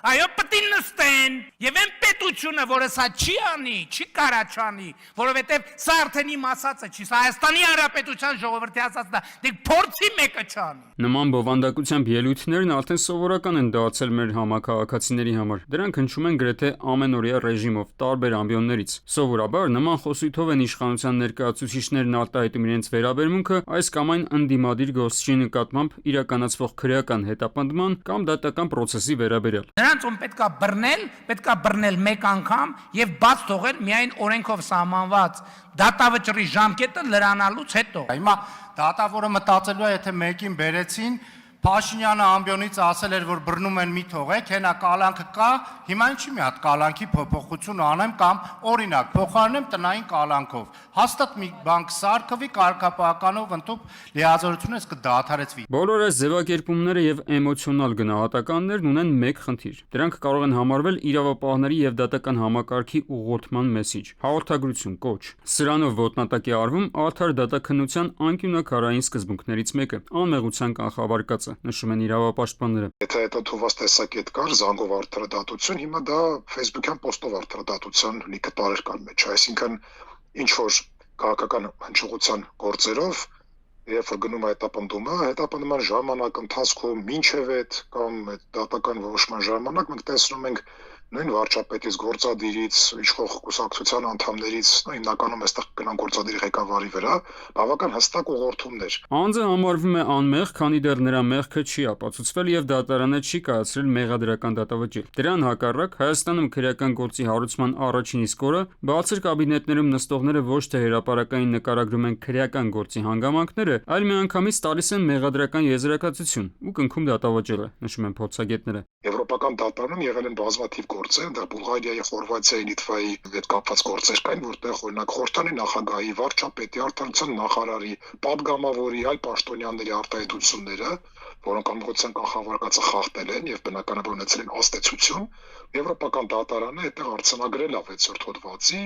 Այո, պետք է նստեն, եւ այն պետությունը, որը սա չի անի, չի կարա չանի, որովհետեւ սա արդեն իմ ասածը չի, սա Հայաստանի Հանրապետության ժողովրդի ասածն է, դեք փորձի մեկը չանի։ Նման բովանդակությամբ ելույթներն արդեն սովորական են դարձել մեր համաքաղաքացիների համար։ Դրանք հնչում են գրեթե ամենօրյա ռեժիմով, տարբեր ամբիոններից։ Սովորաբար նման խոսույթով են իշխանության ներկայացուցիչներն արտահայտում իրենց վերաբերմունքը այս կամ այն ընդդիմադիր գործչի նկատմամբ իրականացվող քրեական հետապնդման կամ դատական process-ի վերաբերյալ։ Նրանց ում պետքա բռնել մեկ անգամ եւ բաց թողել միայն օրենքով սահմանված դատավճռի ժամկետը լրանալուց հետո։ Հիմա դատավորը մտածելու է, եթե մեկին բերեցին, Փաշինյանը ամբիոնից ասել էր, որ բռնում են մի թողեք, հենա կալանքը կա, հիմա ինչի՞ մի հատ կալանքի փոփոխություն անեմ կամ օրինակ փոխարինեմ տնային կալանքով։ Հաստատ մի բան կսարքվի, կարգապահականով ընդཐུպ լիազորությունը կդադարեցվի։ Բոլոր այս ձևակերպումները եւ էմոցիոնալ գնահատականներն ունեն մեկ խնդիր։ Դրանք կարող են համարվել իրավապահների եւ դատական համակարգի ուղղորդման մեսիջ, հաղորդագրություն, կոչ։ Սրանով ոտնատակի արվում արդար դատաքննության անկյունաքարային սկզբունքներից մեկը՝ անմեղության կանխավարկածը, նշում են իրավապաշտպանները։ Եթե հետաթուված տեսակետ կար զանգով արդարադատություն, հիմա դա Facebook-յան պոստով արդարադատության լիքը տարեր կան մեջ, այսինքն ինչ որ քաղաքական հնչողության գործերով երբ որ գնում է հետապնդման ժամանակ ընթացքում մինչև այդ կամ դատական որոշման ժամանակ մենք տեսնում ենք նույն վարչապետից, գործադիրից, իշխող կուսակցության անդամներից, հիմնականում այստեղ գնան գործադիրի ղեկավարի վրա, բավական հստակ ուղղորդումներ։ Անձը համարվում է անմեղ, քանի դեռ նրա մեղքը չի ապացուցվել եւ դատարանը չի կայացրել մեղադրական դատավճիռ։ Դրան հակառակ Հայաստանում քրեական գործի հարուցման առաջին իսկ օրը բարձր կաբինետներում նստողները ոչ թե հրապարակային նկարագրում են քրեական գործի հանգամանքները, այլ միանգամից տալիս են մեղադրական եզրակացություն ու կնքում դատավճիռը, նշում են փորձագետները։ Եվրոպական դատարանում եղել են բազմաթիվ գործեր, դա Բուլղարիայի, Խորվաթիայի, Լիտվայի հետ կապված գործեր կային, որտեղ օրինակ խորհրդանի նախագահի, վարչապետի, արտադրության նախարարի, падգամավորի, այլ պաշտոնյաների արտահայտությունները, որոնք ամբողջական կանխավարկածը խախտել են եւ բնականաբար ունեցել են աստեցություն, Եվրոպական դատարանը այդտեղ արձանագրել է 6-րդ հոդվածի,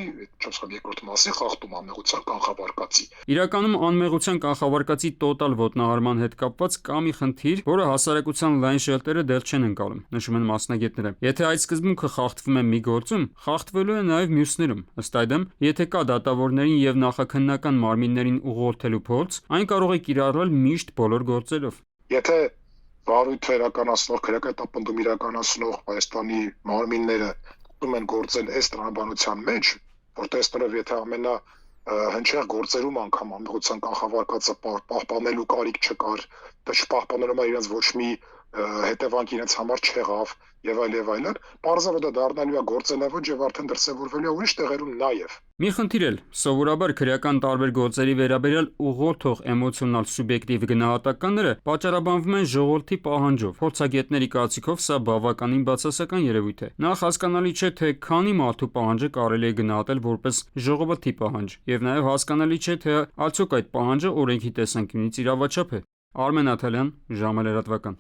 4-2 մասի խախտում անմեղության կանխավարկածի։ Իրականում անմեղության կանխավարկածի տոտալ ոտնահարման հետ կապված կա մի խնդիր, որը հասարակության լայն շերտերը դեռ չեն ընկալում, նշում են մասնագետները։ Եթե այդ սկզբունքը խախտվում է մի գործում, խախտվելու է նաև մյուսներում։ Ըստ այդմ, եթե կա դատավորներին եւ նախաքննական մարմիններին ուղղորդելու փորձ, այն կարող է կիրառվել միշտ բոլոր գործերով։ Եթե վարույթը իրականացնող, քրեական հետապնդում իրականացնող Հայաստանի մարմինները ուզում են գործել այս տրամաբանության մեջ, որտեղ ստորև եթե հնչեղ գործերում անգամ անմեղության կանխավարկածը պահպանելու կարիք չկար, դա չպահպանելու իրենց ոչ մի հետևանք իրենց համար չեղավ եւ այլն, պարզապես դա դառնալու է գործելավոճ եւ արդեն դրսեւորվելու է ուրիշ տեղերում նաեւ։ Մի խնդիր էլ, սովորաբար քրեական տարբեր գործերի վերաբերյալ ուղղորդող էմոցիոնալ սուբյեկտիվ գնահատականները պատճառաբանվում են ժողովրդի պահանջով։ Փորձագետների կարծիքով սա բավականին բացասական երևույթ է։ Նախ հասկանալի չէ, թե քանի մարդու պահանջը կարելի է գնահատել որպես ժողովրդի պահանջ, եւ նաեւ հասկանալի չէ, թե արդյոք այդ պահանջը օրենքի տեսանկյունից իրավաչափ է։ Արմեն Աթալյան, ժամը լրատվական։